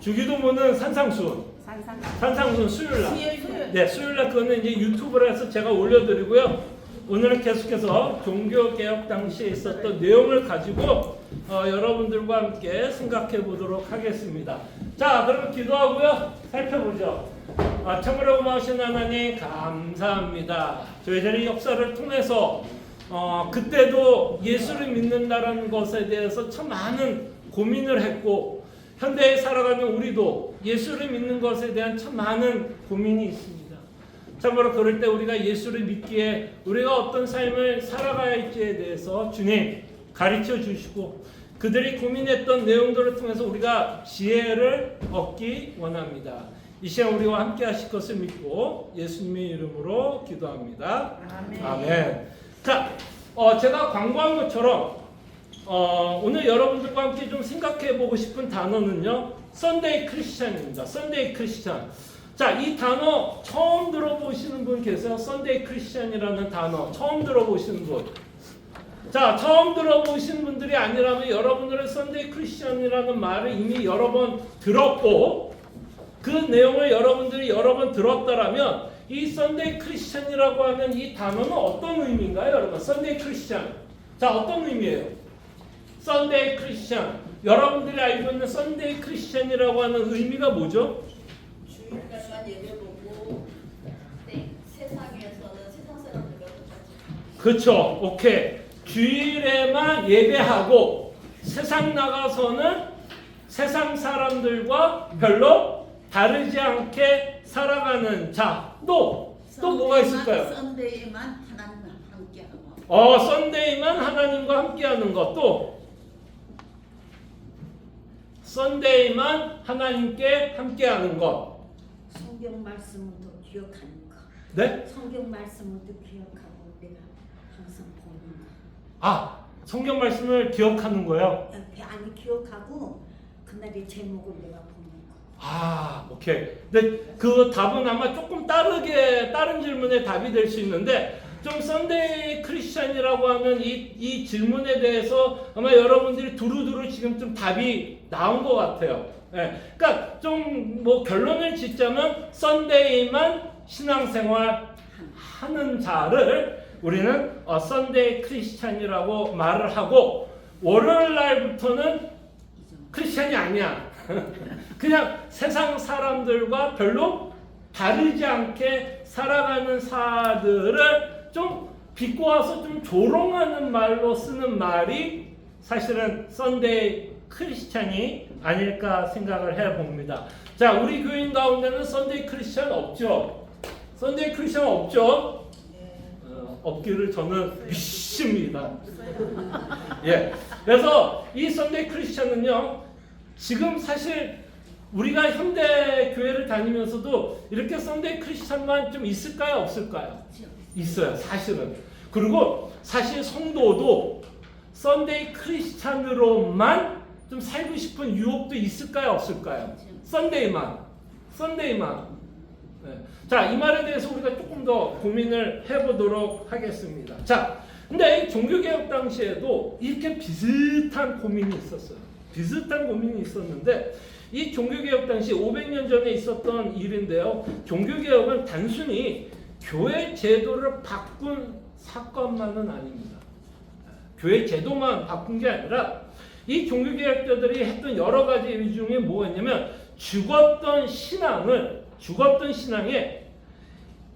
주기도문은 산상수훈. 산상수훈 수요일날. 네, 수요일날 그거는 이제 유튜브로 해서 제가 올려드리고요. 오늘은 계속해서 종교개혁 당시에 있었던 내용을 가지고 여러분들과 함께 생각해 보도록 하겠습니다. 자, 그럼 기도하고요. 살펴보죠. 참으로 고마우신 하나님 감사합니다. 저희들의 역사를 통해서 그때도 예수를 믿는다라는 것에 대해서 참 많은 고민을 했고 현대에 살아가는 우리도 예수를 믿는 것에 대한 참 많은 고민이 있습니다. 참으로 그럴 때 우리가 예수를 믿기에 우리가 어떤 삶을 살아가야 할지에 대해서 주님 가르쳐 주시고 그들이 고민했던 내용들을 통해서 우리가 지혜를 얻기 원합니다. 이 시간 우리와 함께 하실 것을 믿고 예수님의 이름으로 기도합니다. 아멘. 아멘. 자, 제가 광고한 것처럼 오늘 여러분들과 함께 좀 생각해 보고 싶은 단어는요. 썬데이 크리스찬입니다. 썬데이 크리스찬. 자, 이 단어 처음 들어보시는 분 계세요? 썬데이 크리스찬이라는 단어 처음 들어보시는 분. 자, 처음 들어보신 분들이 아니라면 여러분들은 썬데이 크리스찬이라는 말을 이미 여러 번 들었고 그 내용을 여러분들이 여러 번 들었다라면 이 썬데이 크리스찬이라고 하는 이 단어는 어떤 의미인가요, 여러분? 썬데이 크리스찬. 자, 어떤 의미예요? 썬데이 크리스찬. 여러분들이 알고 있는 썬데이 크리스찬이라고 하는 의미가 뭐죠? 주일날만 예배 보고 세상에서는 세상 사람들과 똑같이. 그렇죠. 오케이. 주일에만 예배하고 세상 나가서는 세상 사람들과 별로 다르지 않게 살아가는 자. 또 뭐가 있을까요? 썬데이만 하나님과 함께하고. 썬데이만 하나님과 함께하는 것. 또 썬데이만 하나님께 함께하는 것. 성경 말씀을 더 기억하는 거. 네? 성경 말씀을 더 기억하고 내가 항상 보는 거. 성경 말씀을 기억하는 거예요? 아니 기억하고 그날의 제목을 내가 보는 거. 오케이. 근데 그 답은 아마 조금 다른 질문에 답이 될 수 있는데 좀 썬데이 크리스찬이라고 하는 이 질문에 대해서 아마 여러분들이 두루두루 지금 좀 답이 나온 것 같아요. 네. 그러니까 좀 뭐 결론을 짓자면 썬데이만 신앙생활 하는 자를 우리는 썬데이 크리스찬이라고 말을 하고 월요일 날부터는 크리스찬이 아니야. 그냥 세상 사람들과 별로 다르지 않게 살아가는 사들을 좀 비꼬아서 좀 조롱하는 말로 쓰는 말이 사실은 썬데이 크리스찬이 아닐까 생각을 해봅니다. 자, 우리 교인 가운데는 썬데이 크리스찬 없죠? 썬데이 크리스찬 없죠? 없기를 저는 믿습니다. 예. 그래서 이 썬데이 크리스찬은요, 지금 사실 우리가 현대 교회를 다니면서도 이렇게 썬데이 크리스찬만 좀 있을까요? 없을까요? 있어요, 사실은. 그리고 사실 성도도 썬데이 크리스찬으로만 좀 살고 싶은 유혹도 있을까요? 없을까요? 썬데이만. 네. 자, 이 말에 대해서 우리가 조금 더 고민을 해보도록 하겠습니다. 자, 근데 종교개혁 당시에도 이렇게 비슷한 고민이 있었어요. 비슷한 고민이 있었는데 이 종교개혁 당시 500년 전에 있었던 일인데요. 종교개혁은 단순히 교회 제도를 바꾼 사건만은 아닙니다. 교회 제도만 바꾼 게 아니라 이 종교개혁자들이 했던 여러 가지 일 중에 뭐였냐면 죽었던 신앙에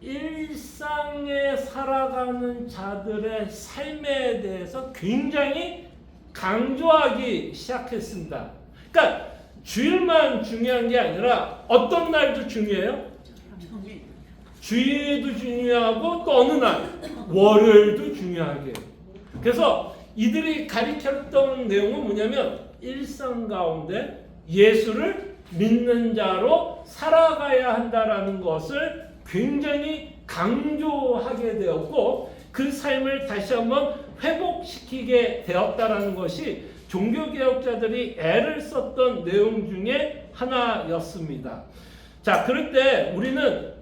일상에 살아가는 자들의 삶에 대해서 굉장히 강조하기 시작했습니다. 그러니까 주일만 중요한 게 아니라 어떤 날도 중요해요? 주일도 중요하고 또 어느 날 월요일도 중요하게. 그래서 이들이 가르쳤던 내용은 뭐냐면 일상 가운데 예수를 믿는 자로 살아가야 한다라는 것을 굉장히 강조하게 되었고 그 삶을 다시 한번 회복시키게 되었다라는 것이 종교개혁자들이 애를 썼던 내용 중에 하나였습니다. 자, 그럴 때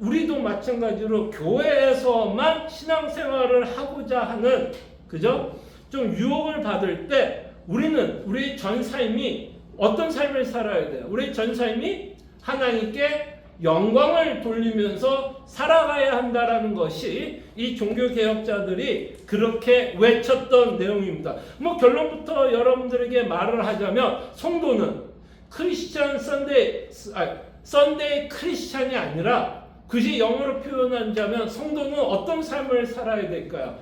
우리도 마찬가지로 교회에서만 신앙생활을 하고자 하는, 그죠? 좀 유혹을 받을 때 우리는 우리 전 삶이 어떤 삶을 살아야 돼요? 우리 전 삶이 하나님께 영광을 돌리면서 살아가야 한다라는 것이 이 종교개혁자들이 그렇게 외쳤던 내용입니다. 뭐 결론부터 여러분들에게 말을 하자면 성도는 크리스찬 썬데이 크리스찬이 아니라 굳이 영어로 표현하자면 성도는 어떤 삶을 살아야 될까요?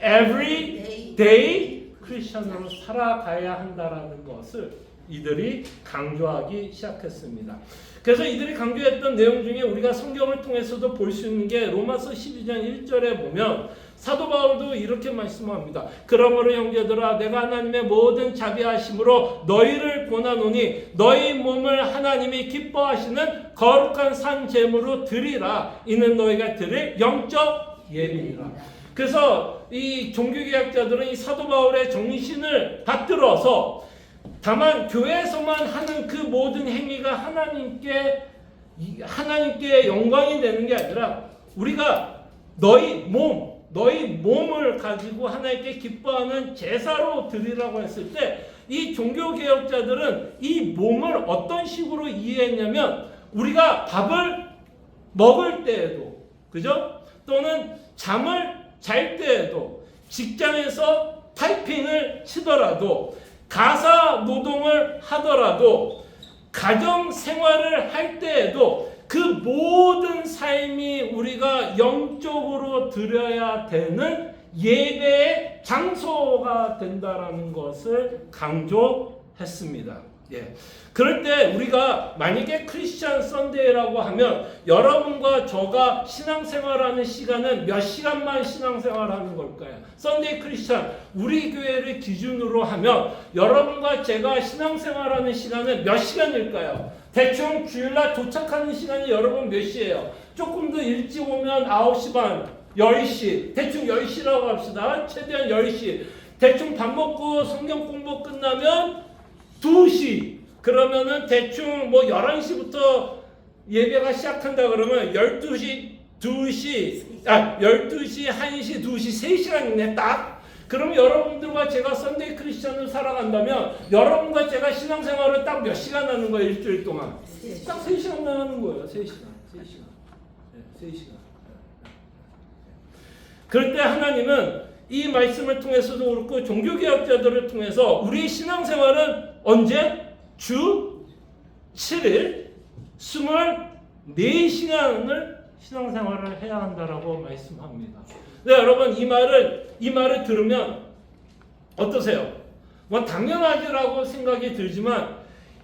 Every day 크리스찬으로 살아가야 한다라는 것을 이들이 강조하기 시작했습니다. 그래서 이들이 강조했던 내용 중에 우리가 성경을 통해서도 볼 수 있는 게 로마서 12장 1절에 보면 사도 바울도 이렇게 말씀합니다. 그러므로 형제들아 내가 하나님의 모든 자비하심으로 너희를 권하노니 너희 몸을 하나님이 기뻐하시는 거룩한 산 제물로 드리라. 이는 너희가 드릴 영적 예비니라. 그래서 이 종교개혁자들은 이 사도 바울의 정신을 받들어서 다만 교회에서만 하는 그 모든 행위가 하나님께 영광이 되는 게 아니라 우리가 너희 몸을 가지고 하나님께 기뻐하는 제사로 드리라고 했을 때 이 종교개혁자들은 이 몸을 어떤 식으로 이해했냐면 우리가 밥을 먹을 때에도 그죠? 또는 잠을 잘 때에도 직장에서 타이핑을 치더라도 가사 노동을 하더라도 가정 생활을 할 때에도 그 모든 삶이 우리가 영적으로 드려야 되는 예배의 장소가 된다라는 것을 강조했습니다. 예. 그럴 때 우리가 만약에 크리스찬 썬데이라고 하면 여러분과 저가 신앙생활하는 시간은 몇 시간만 신앙생활하는 걸까요? 썬데이 크리스찬 우리 교회를 기준으로 하면 여러분과 제가 신앙생활하는 시간은 몇 시간일까요? 대충 주일날 도착하는 시간이 여러분 몇 시예요? 조금 더 일찍 오면 9시 반, 10시 대충 10시라고 합시다. 최대한 10시 대충 밥 먹고 성경 공부 끝나면 2시 그러면은 대충 뭐 11시부터 예배가 시작한다 그러면 12시, 1시, 1시, 2시, 3시간이네 딱. 그럼 여러분들과 제가 썬데이 크리스천을 살아간다면 여러분과 제가 신앙생활을 딱 몇 시간 하는 거예요? 일주일 동안? 딱 3시간만 하는 거예요. 3시간. 네, 3시간. 그럴 때 하나님은 이 말씀을 통해서도 그렇고 종교개혁자들을 통해서 우리 신앙생활은 언제? 주 7일 24시간을 신앙생활을 해야 한다라고 말씀합니다. 네, 여러분 이 말을 들으면 어떠세요? 뭐 당연하지라고 생각이 들지만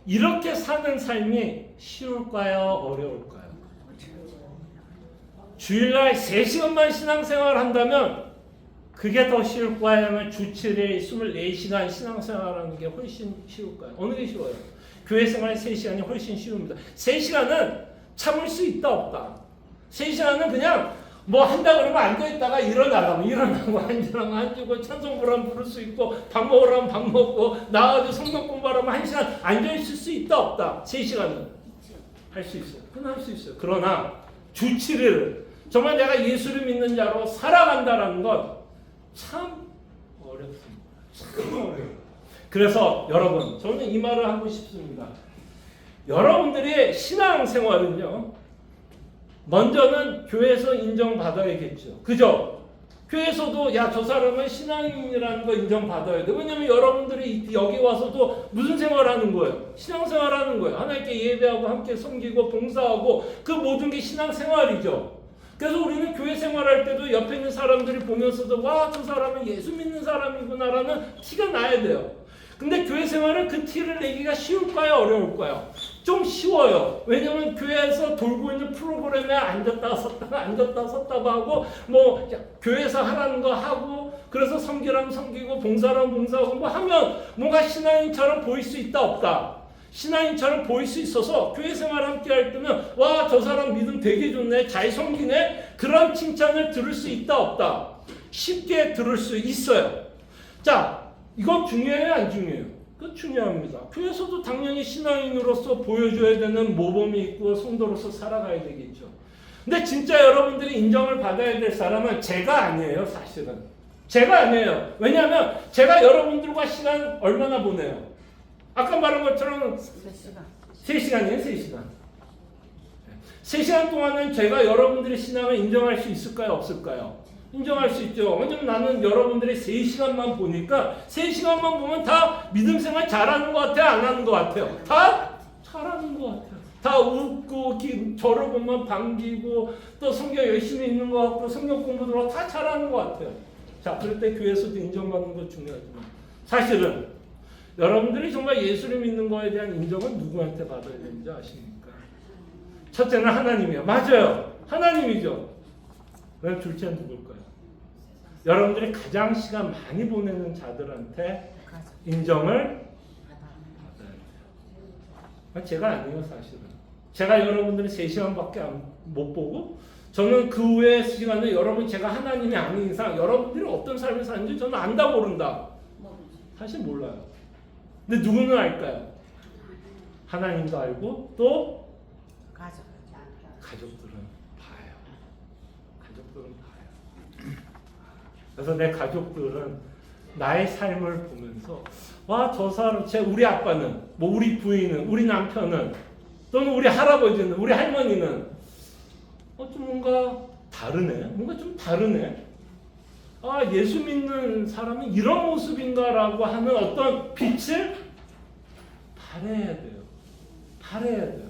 이렇게 사는 삶이 쉬울까요? 어려울까요? 주일날 3시간만 신앙생활 한다면 그게 더 쉬울까요? 아니면 주 7일 24시간 신앙생활하는 게 훨씬 쉬울까요? 어느 게 쉬워요? 교회 생활 3시간이 훨씬 쉬웁니다. 3시간은 참을 수 있다 없다. 3시간은 그냥 뭐 한다 그러면 앉아있다가 일어나고 앉고 찬송 부르면 부를 수 있고 밥 먹으라면 밥 먹고 나와서 성경 공부하라면 1시간 앉아있을 수 있다 없다. 3시간은 할 수 있어요. 그건 할 수 있어요. 그러나 주 7일 정말 내가 예수를 믿는 자로 살아간다라는 건 참 어렵습니다. 참 어려워요. 그래서 여러분 저는 이 말을 하고 싶습니다. 여러분들의 신앙생활은요 먼저는 교회에서 인정받아야겠죠. 그죠? 교회에서도 야 저 사람은 신앙인이라는 거 인정받아야 돼. 왜냐면 여러분들이 여기 와서도 무슨 생활하는 거예요? 신앙생활하는 거예요. 하나님께 예배하고 함께 섬기고 봉사하고 그 모든 게 신앙생활이죠. 그래서 우리는 교회 생활할 때도 옆에 있는 사람들이 보면서도 와 저 사람은 예수 믿는 사람이구나라는 티가 나야 돼요. 근데 교회 생활은 그 티를 내기가 쉬울까요? 어려울까요? 좀 쉬워요. 왜냐면 교회에서 돌고 있는 프로그램에 앉았다 섰다 하고 뭐 교회에서 하라는 거 하고 그래서 섬기라면 섬기고 봉사라면 봉사하고 뭐 하면 뭔가 신앙인처럼 보일 수 있다 없다. 신앙인처럼 보일 수 있어서 교회 생활 함께 할 때는 와 저 사람 믿음 되게 좋네 잘 섬기네 그런 칭찬을 들을 수 있다 없다. 쉽게 들을 수 있어요. 자 이거 중요해요 안 중요해요? 그 중요합니다. 교회에서도 당연히 신앙인으로서 보여줘야 되는 모범이 있고 성도로서 살아가야 되겠죠. 근데 진짜 여러분들이 인정을 받아야 될 사람은 제가 아니에요. 사실은 제가 아니에요. 왜냐하면 제가 여러분들과 시간 얼마나 보내요? 아까 말한 것처럼 3시간이에요. 3시간. 3시간 동안은 제가 여러분들의 신앙을 인정할 수 있을까요? 없을까요? 인정할 수 있죠. 왜냐면 나는 여러분들의 3시간만 보니까 3시간만 보면 다 믿음 생활 잘하는 것 같아요? 안 하는 것 같아요? 다 잘하는 것 같아요. 다 웃고 저를 보면 반기고 또 성경 열심히 읽는 것 같고 성경 공부도 하고 다 잘하는 것 같아요. 자, 그럴 때 교회에서도 인정받는 거 중요하지만 사실은 여러분들이 정말 예수를 믿는 거에 대한 인정은 누구한테 받아야 되는지 아십니까? 첫째는 하나님이에요. 맞아요. 하나님이죠. 그럼 둘째는 누굴까요? 여러분들이 가장 시간 많이 보내는 자들한테 인정을 받아야 돼요. 제가 아니에요, 사실은. 제가 여러분들이 3시간밖에 못 보고 저는 그 외의 시간을 여러분 제가 하나님이 아닌 이상 여러분들이 어떤 삶을 사는지 저는 안다 모른다. 사실 몰라요. 근데 누구는 알까요? 하나님도 알고 또 가족들은 봐요. 가족들은 봐요. 그래서 내 가족들은 나의 삶을 보면서 와, 저 사람, 우리 아빠는, 뭐 우리 부인은, 우리 남편은, 또는 우리 할아버지는, 우리 할머니는 좀 뭔가 다르네. 뭔가 좀 다르네. 아, 예수 믿는 사람이 이런 모습인가라고 하는 어떤 빛을 발해야 돼요. 발해야 돼요.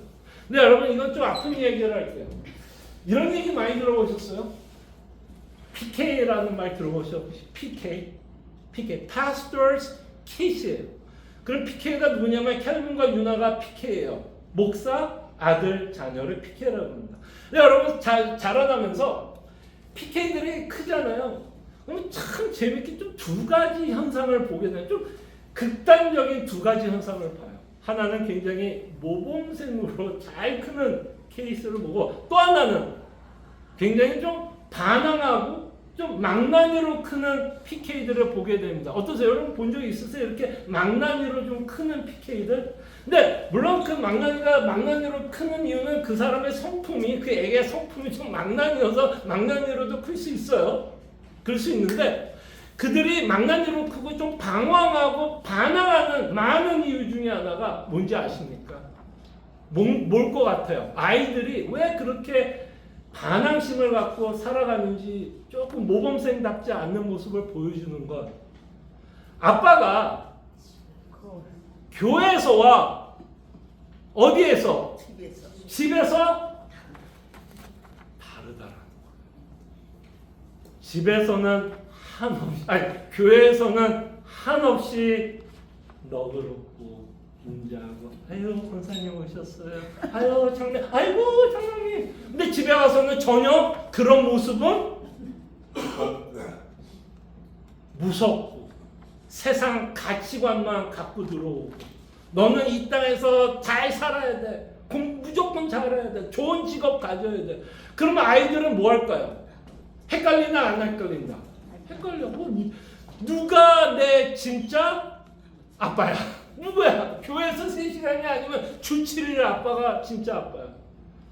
근데 여러분 이건 좀 아픈 얘기를 할게요. 이런 얘기 많이 들어보셨어요? PK라는 말 들어보셨어요? PK, Pastor's Kids예요. 그럼 PK가 누구냐면 켈빈과 유나가 PK예요. 목사, 아들, 자녀를 PK라고 합니다. 근데 여러분 자라나면서 PK들이 크잖아요. 그러면 참 재밌게 좀 두 가지 현상을 보게 돼요. 좀 극단적인 두 가지 현상을 봐요. 하나는 굉장히 모범생으로 잘 크는 케이스를 보고 또 하나는 굉장히 좀 반항하고 좀 망나니로 크는 PK들을 보게 됩니다. 어떠세요? 여러분 본 적 있으세요? 이렇게 망나니로 좀 크는 PK들? 근데 물론 그 망나니로 크는 이유는 그 사람의 성품이, 그 애의 성품이 좀 망나니여서 망나니로도 클 수 있어요. 그럴 수 있는데 그들이 망나니로 크고 좀 방황하고 반항하는 많은 이유 중에 하나가 뭔지 아십니까? 뭘 것 같아요? 아이들이 왜 그렇게 반항심을 갖고 살아가는지 조금 모범생답지 않는 모습을 보여주는 것. 아빠가 교회에서와 어디에서? 집에서 다르다라는 거예요. 집에서는 교회에서는 한없이 너그럽고 인자하고, 아유 권사님 오셨어요. 아유 장님, 아이고 장로님. 근데 집에 와서는 전혀 그런 모습은 없고 무섭고 세상 가치관만 갖고 들어오고 너는 이 땅에서 잘 살아야 돼. 무조건 잘해야 돼. 좋은 직업 가져야 돼. 그러면 아이들은 뭐 할까요? 헷갈리나 안 헷갈린다? 헷갈려. 누가 내 진짜 아빠야? 누구야? 교회에서 3시간이 아니면 주 7일 아빠가 진짜 아빠야.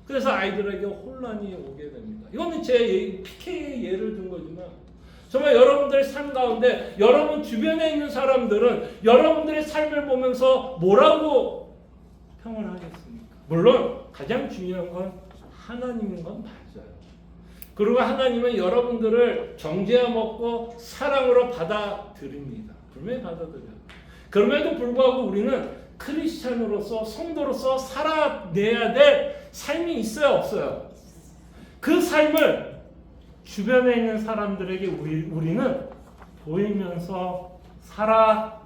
그래서 아이들에게 혼란이 오게 됩니다. 이거는 제 PK의 예를 든 거지만 정말 여러분들의 삶 가운데 여러분 주변에 있는 사람들은 여러분들의 삶을 보면서 뭐라고 평을 하겠습니까? 물론 가장 중요한 건 하나님인 건 맞아요. 그리고 하나님은 여러분들을 정죄와 먹고 사랑으로 받아들입니다. 분명히 받아들여요. 그럼에도 불구하고 우리는 크리스찬으로서 성도로서 살아내야 될 삶이 있어요, 없어요? 그 삶을 주변에 있는 사람들에게 우리는 보이면서 살아가느냐는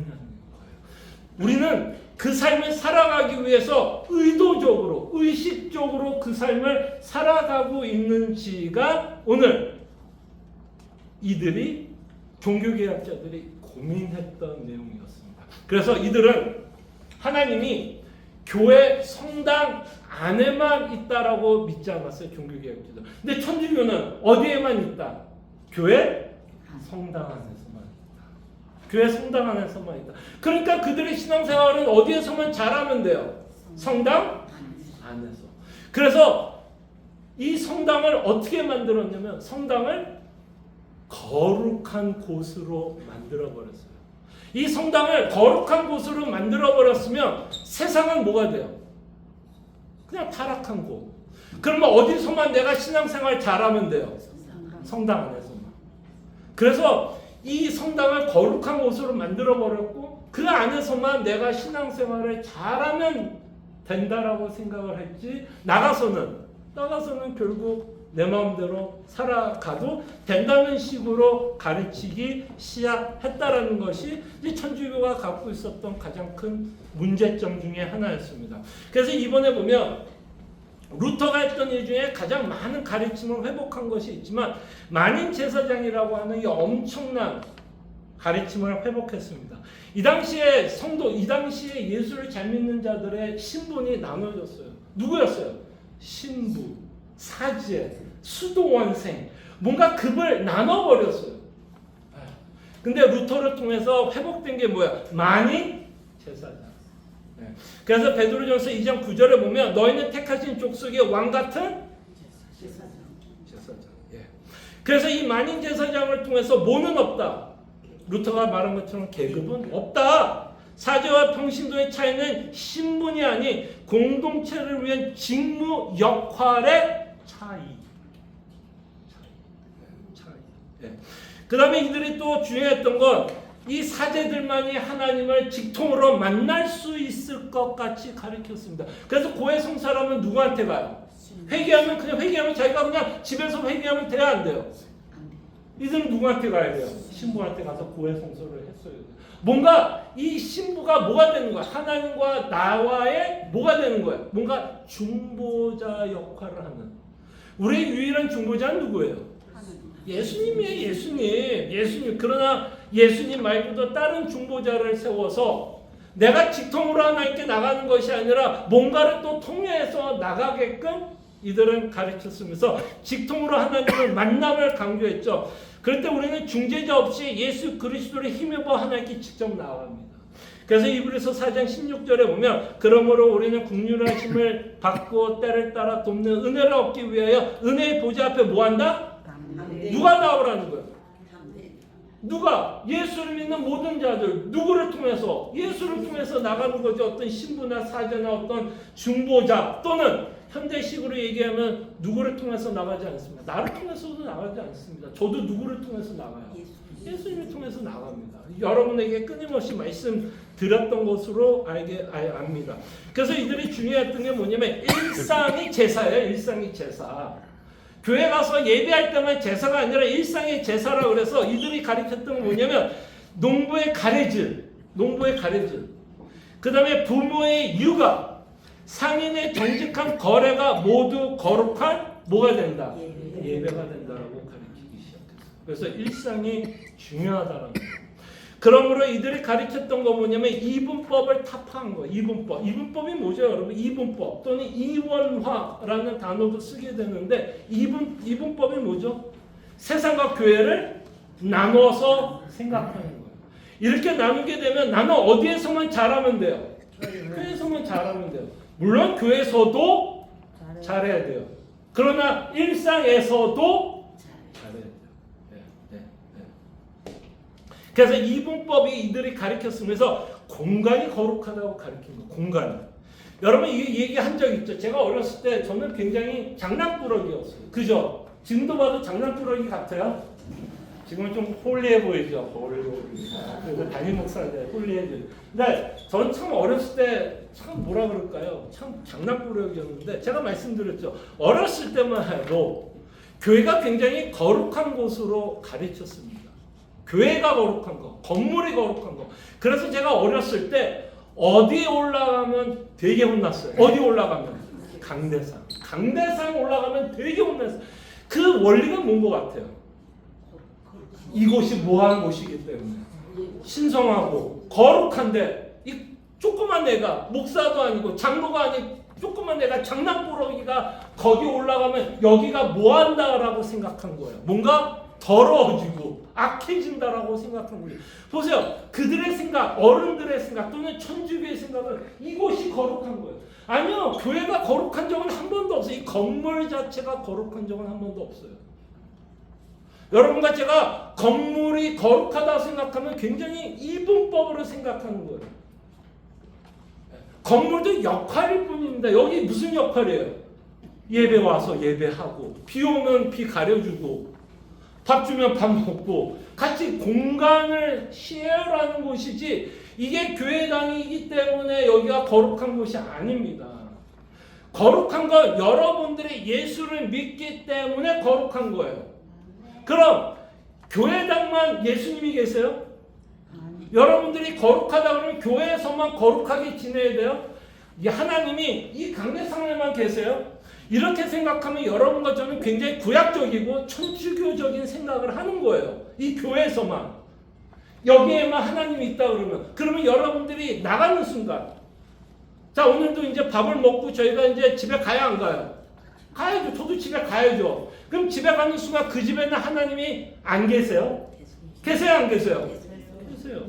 거예요. 우리는 그 삶을 살아가기 위해서 의도적으로, 의식적으로 그 삶을 살아가고 있는지가 오늘 이들이 종교개혁자들이 고민했던 내용이었습니다. 그래서 이들은 하나님이 교회 성당 안에만 있다라고 믿지 않았어요. 종교개혁자들. 근데 천주교는 어디에만 있다? 교회 성당 안에서만 있다. 교회 성당 안에서만 있다. 그러니까 그들의 신앙생활은 어디에서만 잘하면 돼요? 성당 안에서. 그래서 이 성당을 어떻게 만들었냐면 성당을 거룩한 곳으로 만들어버렸어요. 이 성당을 거룩한 곳으로 만들어 버렸으면 세상은 뭐가 돼요? 그냥 타락한 곳. 그러면 어디서만 내가 신앙생활 잘하면 돼요? 성당 안에서만. 그래서 이 성당을 거룩한 곳으로 만들어 버렸고 그 안에서만 내가 신앙생활을 잘하면 된다라고 생각을 했지 나가서는 결국 내 마음대로 살아가도 된다는 식으로 가르치기 시작했다라는 것이 이제 천주교가 갖고 있었던 가장 큰 문제점 중에 하나였습니다. 그래서 이번에 보면 루터가 했던 일 중에 가장 많은 가르침을 회복한 것이 있지만 만인 제사장이라고 하는 이 엄청난 가르침을 회복했습니다. 이 당시에 성도, 이 당시에 예수를 잘 믿는 자들의 신분이 나눠졌어요. 누구였어요? 신부, 사제, 수도원생, 뭔가 급을 나눠버렸어요. 근데 루터를 통해서 회복된 게 뭐야? 만인 제사장. 그래서 베드로전서 2장 9절에 보면 너희는 택하신 족속의 왕 같은 제사장. 예. 그래서 이 만인 제사장을 통해서 뭐는 없다. 루터가 말한 것처럼 계급은 없다. 사제와 평신도의 차이는 신분이 아닌 공동체를 위한 직무 역할의 차이. 예. 그 다음에 이들이 또 중요했던 건 이 사제들만이 하나님을 직통으로 만날 수 있을 것 같이 가르쳤습니다. 그래서 고해 성사라면 누구한테 가요? 회개하면 자기가 그냥 집에서 회개하면 돼야 안 돼요? 이들은 누구한테 가야 돼요? 신부한테 가서 고해 성사를 했어요. 뭔가 이 신부가 뭐가 되는 거야? 하나님과 나와의 뭐가 되는 거야? 뭔가 중보자 역할을 하는. 우리의 유일한 중보자는 누구예요? 예수님이에요. 예수님. 그러나 예수님 말고도 다른 중보자를 세워서 내가 직통으로 하나님께 나가는 것이 아니라 뭔가를 또 통해서 나가게끔 이들은 가르쳤으면서 직통으로 하나님을 만남을 강조했죠. 그럴 때 우리는 중재자 없이 예수 그리스도를 힘입어 하나님께 직접 나아갑니다. 그래서 이브리서 4장 16절에 보면 그러므로 우리는 긍휼하심을 받고 때를 따라 돕는 은혜를 얻기 위하여 은혜의 보좌 앞에 뭐한다? 누가 나오라는 거예요? 누가? 예수를 믿는 모든 자들. 누구를 통해서? 예수를 통해서 나가는 거죠. 어떤 신부나 사제나 어떤 중보자 또는 현대식으로 얘기하면 누구를 통해서 나가지 않습니다. 나를 통해서도 나가지 않습니다. 저도 누구를 통해서 나가요? 예수님을 통해서 나갑니다. 여러분에게 끊임없이 말씀드렸던 것으로 압니다. 그래서 이들이 중요했던 게 뭐냐면 일상이 제사예요. 일상이 제사. 교회 가서 예배할 때만 제사가 아니라 일상의 제사라 그래서 이들이 가르쳤던 건 뭐냐면 농부의 가래질, 그 다음에 부모의 육아, 상인의 정직한 거래가 모두 거룩한 뭐가 된다? 예배가 된다라고 가르치기 시작했어요. 그래서 일상이 중요하다는 거예요. 그러므로 이들이 가르쳤던 거 뭐냐면 이분법을 타파한 거예요. 이분법이 뭐죠, 여러분? 이분법 또는 이원화라는 단어도 쓰게 되는데 이분법이 뭐죠? 세상과 교회를 나눠서 생각하는 거예요. 이렇게 나누게 되면 나는 어디에서만 잘하면 돼요? 교회에서만 잘하면 돼요. 물론 교회에서도 잘해야 돼요. 그러나 일상에서도 잘해야 돼요. 그래서 이분법이 이들이 가르쳤으면서 공간이 거룩하다고 가르친 거예요. 공간. 여러분 이 얘기한 적 있죠? 제가 어렸을 때 저는 굉장히 장난꾸러기였어요. 그죠? 지금도 봐도 장난꾸러기 같아요. 지금은 좀 홀리해 보이죠? 그래서 담임 목사인데 홀리해 보이죠. 근데 저는 참 어렸을 때 참 뭐라 그럴까요? 참 장난꾸러기였는데 제가 말씀드렸죠. 어렸을 때만 해도 교회가 굉장히 거룩한 곳으로 가르쳤습니다. 교회가 거룩한 거, 건물이 거룩한 거. 그래서 제가 어렸을 때 어디에 올라가면 되게 혼났어요. 어디 올라가면? 강대상. 강대상 올라가면 되게 혼났어요. 그 원리가 뭔 것 같아요? 이곳이 뭐하는 곳이기 때문에 신성하고 거룩한데 이 조그만 애가 목사도 아니고 장로가 아니고 조그만 애가 장난꾸러기가 거기 올라가면 여기가 뭐한다라고 생각한 거예요. 뭔가 더러워지고 악해진다라고 생각한 거예요. 보세요. 그들의 생각, 어른들의 생각 또는 천주교의 생각은 이곳이 거룩한 거예요. 아니요. 교회가 거룩한 적은 한 번도 없어요. 이 건물 자체가 거룩한 적은 한 번도 없어요. 여러분과 제가 건물이 거룩하다고 생각하면 굉장히 이분법으로 생각하는 거예요. 건물도 역할일 뿐입니다. 여기 무슨 역할이에요? 예배 와서 예배하고, 비 오면 비 가려주고, 밥 주면 밥 먹고, 같이 공간을 쉐어하는 곳이지, 이게 교회당이기 때문에 여기가 거룩한 곳이 아닙니다. 거룩한 건 여러분들이 예수를 믿기 때문에 거룩한 거예요. 그럼 교회당만 예수님이 계세요? 여러분들이 거룩하다 그러면 교회에서만 거룩하게 지내야 돼요? 하나님이 이 강대상에만 계세요? 이렇게 생각하면 여러분과 저는 굉장히 구약적이고 천주교적인 생각을 하는 거예요. 이 교회에서만. 여기에만 하나님이 있다 그러면 여러분들이 나가는 순간, 자, 오늘도 이제 밥을 먹고 저희가 이제 집에 가야 안 가요? 가야죠. 저도 집에 가야죠. 그럼 집에 가는 순간 그 집에는 하나님이 안 계세요? 계세요, 안 계세요? 계세요.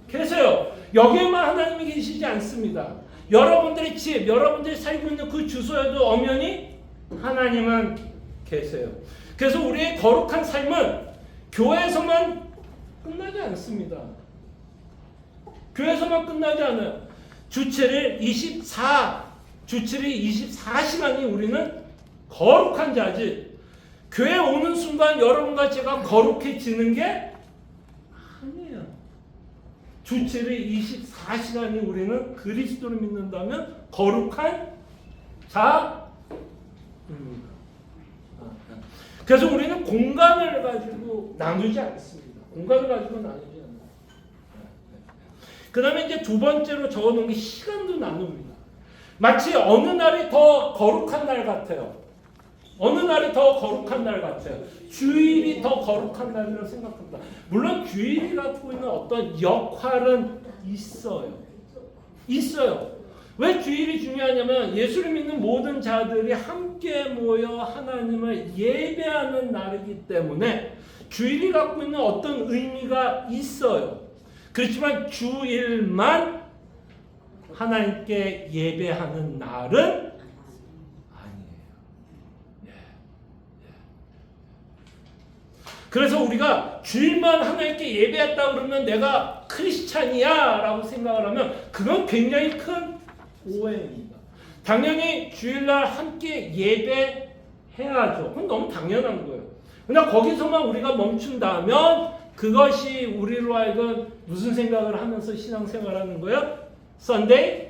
계세요. 여기에만 하나님이 계시지 않습니다. 여러분들의 집, 여러분들이 살고 있는 그 주소에도 엄연히 하나님은 계세요. 그래서 우리의 거룩한 삶은 교회에서만 끝나지 않습니다. 교회에서만 끝나지 않아요. 주체를 24시간이 우리는 거룩한 자지, 교회 오는 순간 여러분과 제가 거룩해지는 게 아니에요. 주체를 24시간이 우리는 그리스도를 믿는다면 거룩한 자입니다. 그래서 우리는 공간을 가지고 나누지 않습니다. 공간을 가지고 나누지 않아요. 그 다음에 이제 두 번째로 적어놓은 게 시간도 나눕니다. 마치 어느 날이 더 거룩한 날 같아요. 어느 날이 더 거룩한 날 같아요. 주일이 더 거룩한 날이라고 생각합니다. 물론 주일이 갖고 있는 어떤 역할은 있어요. 왜 주일이 중요하냐면 예수를 믿는 모든 자들이 함께 모여 하나님을 예배하는 날이기 때문에 주일이 갖고 있는 어떤 의미가 있어요. 그렇지만 주일만 하나님께 예배하는 날은 아니에요. 그래서 우리가 주일만 하나님께 예배했다 그러면 내가 크리스찬이야 라고 생각을 하면 그건 굉장히 큰 오해입니다. 당연히 주일날 함께 예배해야죠. 그건 너무 당연한 거예요. 그러나 거기서만 우리가 멈춘다면 그것이 우리로 하여금 무슨 생각을 하면서 신앙생활하는 거예요? 썬데이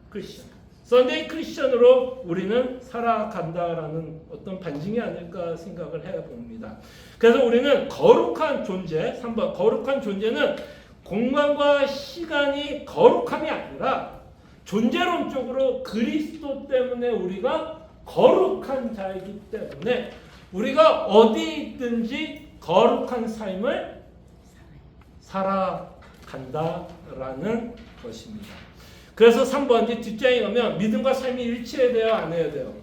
크리스천. 썬데이 크리스천으로 우리는 살아간다라는 어떤 반증이 아닐까 생각을 해봅니다. 그래서 우리는 거룩한 존재, 3번 거룩한 존재는 공간과 시간이 거룩함이 아니라 존재론적으로 그리스도 때문에 우리가 거룩한 자이기 때문에 우리가 어디 있든지 거룩한 삶을 살아간다라는 것입니다. 그래서 3번 이제 뒷장에 가면 믿음과 삶이 일치해야 돼요, 안 해야 돼요?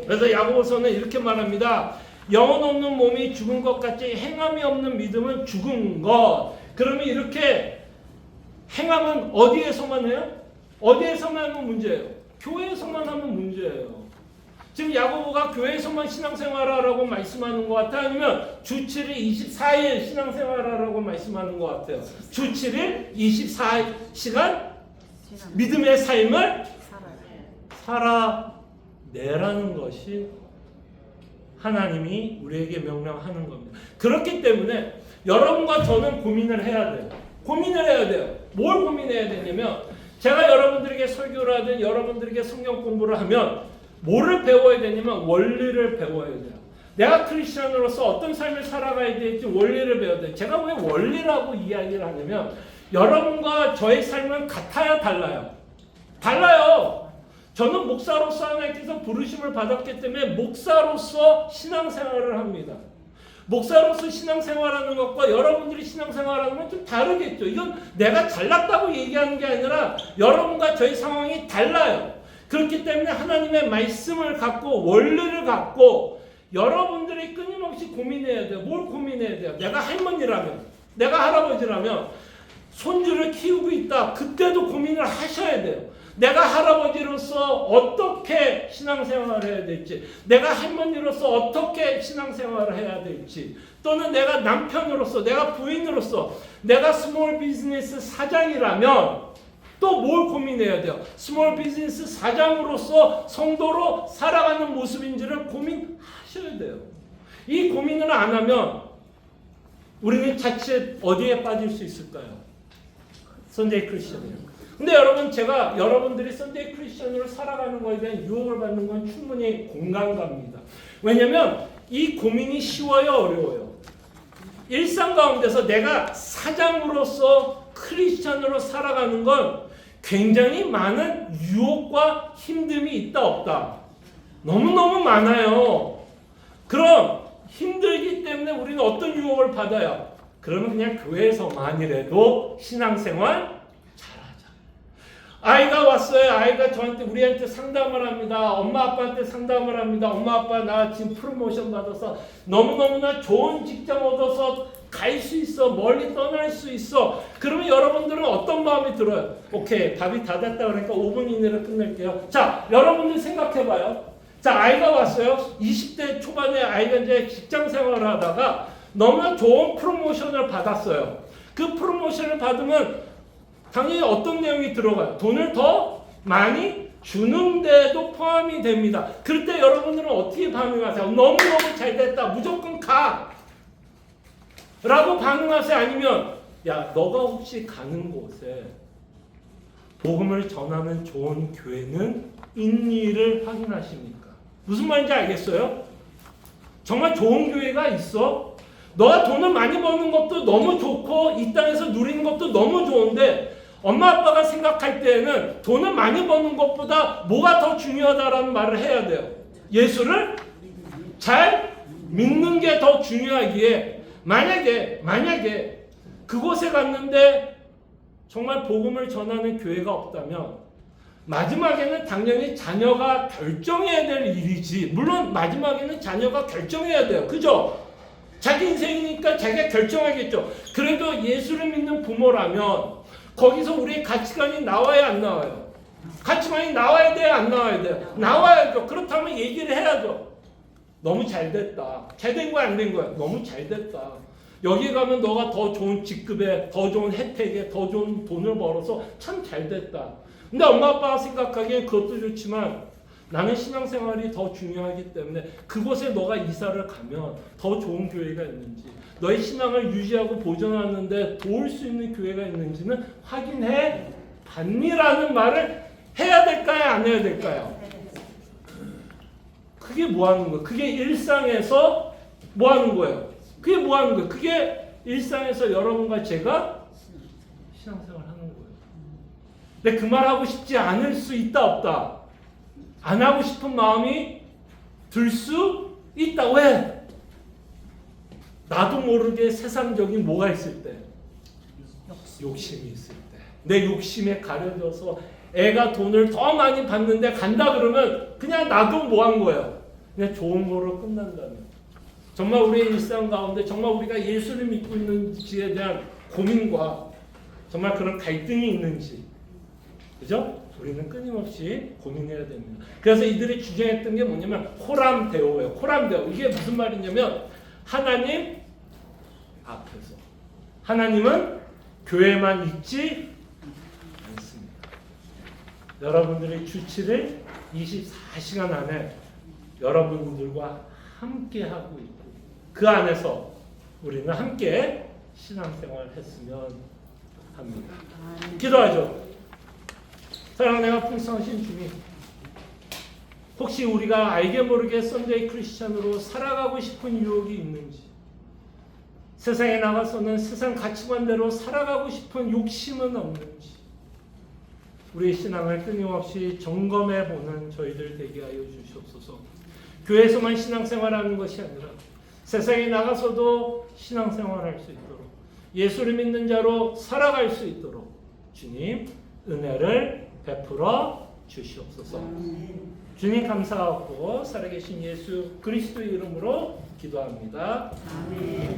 그래서 야고보서는 이렇게 말합니다. 영혼 없는 몸이 죽은 것 같이 행함이 없는 믿음은 죽은 것. 그러면 이렇게 행함은 어디에서만 해요? 어디에서만 하면 문제예요? 교회에서만 하면 문제예요. 지금 야고보가 교회에서만 신앙생활하라고 말씀하는 것 같아요? 아니면 주 7일 24일 신앙생활하라고 말씀하는 것 같아요? 주 7일 24시간 믿음의 삶을 살아내라는 것이 하나님이 우리에게 명령하는 겁니다. 그렇기 때문에 여러분과 저는 고민을 해야 돼요. 고민을 해야 돼요. 뭘 고민해야 되냐면 제가 여러분들에게 설교를 하든 여러분들에게 성경 공부를 하면 뭐를 배워야 되냐면 원리를 배워야 돼요. 내가 크리스천으로서 어떤 삶을 살아가야 될지 원리를 배워야 돼요. 제가 왜 원리라고 이야기를 하냐면 여러분과 저의 삶은 같아야 달라요. 달라요. 저는 목사로서 하나님께서 부르심을 받았기 때문에 목사로서 신앙생활을 합니다. 목사로서 신앙생활하는 것과 여러분들이 신앙생활하는 건 좀 다르겠죠. 이건 내가 잘났다고 얘기하는 게 아니라 여러분과 저의 상황이 달라요. 그렇기 때문에 하나님의 말씀을 갖고 원리를 갖고 여러분들이 끊임없이 고민해야 돼요. 뭘 고민해야 돼요? 내가 할머니라면, 내가 할아버지라면 손주를 키우고 있다. 그때도 고민을 하셔야 돼요. 내가 할아버지로서 어떻게 신앙생활을 해야 될지, 내가 할머니로서 어떻게 신앙생활을 해야 될지, 또는 내가 남편으로서, 내가 부인으로서, 내가 스몰 비즈니스 사장이라면 또 뭘 고민해야 돼요? 스몰 비즈니스 사장으로서 성도로 살아가는 모습인지를 고민하셔야 돼요. 이 고민을 안 하면 우리는 자칫 어디에 빠질 수 있을까요? 선데이 크리스천이요. 근데 여러분, 제가 여러분들이 선데이 크리스천으로 살아가는 것에 대한 유혹을 받는 건 충분히 공감 갑니다. 왜냐하면 이 고민이 쉬워요, 어려워요? 일상 가운데서 내가 사장으로서 크리스천으로 살아가는 건 굉장히 많은 유혹과 힘듦이 있다 없다? 너무너무 많아요. 그럼 힘들기 때문에 우리는 어떤 유혹을 받아요? 그러면 그냥 교회에서만이라도 신앙생활 잘하자. 아이가 왔어요. 아이가 저한테, 우리한테 상담을 합니다. 엄마 아빠한테 상담을 합니다. 엄마 아빠 나 지금 프로모션 받아서 너무너무나 좋은 직장 얻어서 갈 수 있어. 멀리 떠날 수 있어. 그러면 여러분들은 어떤 마음이 들어요? 오케이, 답이 다 됐다 그러니까 5분 이내로 끝낼게요. 자, 여러분들 생각해봐요. 자, 아이가 왔어요. 20대 초반에 아이가 이제 직장 생활을 하다가 너무나 좋은 프로모션을 받았어요. 그 프로모션을 받으면 당연히 어떤 내용이 들어가요? 돈을 더 많이 주는 데도 포함이 됩니다. 그럴 때 여러분들은 어떻게 반응하세요? 너무너무 잘 됐다. 무조건 가. 라고 반응하세요? 아니면 야, 너가 혹시 가는 곳에 복음을 전하는 좋은 교회는 있니를 확인하십니까? 무슨 말인지 알겠어요? 정말 좋은 교회가 있어? 너가 돈을 많이 버는 것도 너무 좋고 이 땅에서 누리는 것도 너무 좋은데 엄마 아빠가 생각할 때에는 돈을 많이 버는 것보다 뭐가 더 중요하다라는 말을 해야 돼요. 예수를 잘 믿는 게 더 중요하기에 만약에 그곳에 갔는데 정말 복음을 전하는 교회가 없다면 마지막에는 당연히 자녀가 결정해야 될 일이지. 물론 마지막에는 자녀가 결정해야 돼요. 그죠? 자기 인생이니까 자기가 결정하겠죠. 그래도 예수를 믿는 부모라면 거기서 우리의 가치관이 나와야 안 나와요? 가치관이 나와야 돼요? 안 나와야 돼요? 나와야죠. 그렇다면 얘기를 해야죠. 너무 잘 됐다. 잘 된 거야, 안 된 거야? 너무 잘 됐다. 여기 가면 너가 더 좋은 직급에, 더 좋은 혜택에, 더 좋은 돈을 벌어서 참 잘 됐다. 근데 엄마 아빠가 생각하기엔 그것도 좋지만 나는 신앙생활이 더 중요하기 때문에 그곳에 너가 이사를 가면 더 좋은 교회가 있는지, 너의 신앙을 유지하고 보존하는데 도울 수 있는 교회가 있는지는 확인해 봤니라는 말을 해야 될까요? 안 해야 될까요? 그게 뭐 하는 거예요? 그게 일상에서 뭐 하는 거예요? 그게 뭐 하는 거예요? 그게 일상에서 여러분과 제가 신앙생활 하는 거예요. 근데 그 말 하고 싶지 않을 수 있다 없다? 안 하고 싶은 마음이 들 수 있다. 왜? 나도 모르게 세상적인 뭐가 있을 때? 욕심이 있을 때. 내 욕심에 가려져서 애가 돈을 더 많이 받는데 간다 그러면 그냥 나도 뭐 한 거예요? 그냥 좋은 거로 끝난다면. 정말 우리의 일상 가운데 정말 우리가 예수를 믿고 있는지에 대한 고민과 정말 그런 갈등이 있는지, 그죠? 우리는 끊임없이 고민해야 됩니다. 그래서 이들이 주장했던 게 뭐냐면 호람데오예요. 호람데오. 이게 무슨 말이냐면 하나님 앞에서 하나님은 교회만 있지 않습니다. 여러분들의 주치를 24시간 안에 여러분들과 함께 하고 있고 그 안에서 우리는 함께 신앙생활을 했으면 합니다. 기도하죠. 사랑하는 내가 풍성하신 주님, 혹시 우리가 알게 모르게 선데이 크리스찬으로 살아가고 싶은 유혹이 있는지, 세상에 나가서는 세상 가치관대로 살아가고 싶은 욕심은 없는지, 우리의 신앙을 끊임없이 점검해보는 저희들 되게 하여 주시옵소서. 교회에서만 신앙생활하는 것이 아니라 세상에 나가서도 신앙생활할 수 있도록 예수를 믿는 자로 살아갈 수 있도록 주님 은혜를 베풀어 주시옵소서. 주님 감사하고 살아계신 예수 그리스도의 이름으로 기도합니다. 아멘.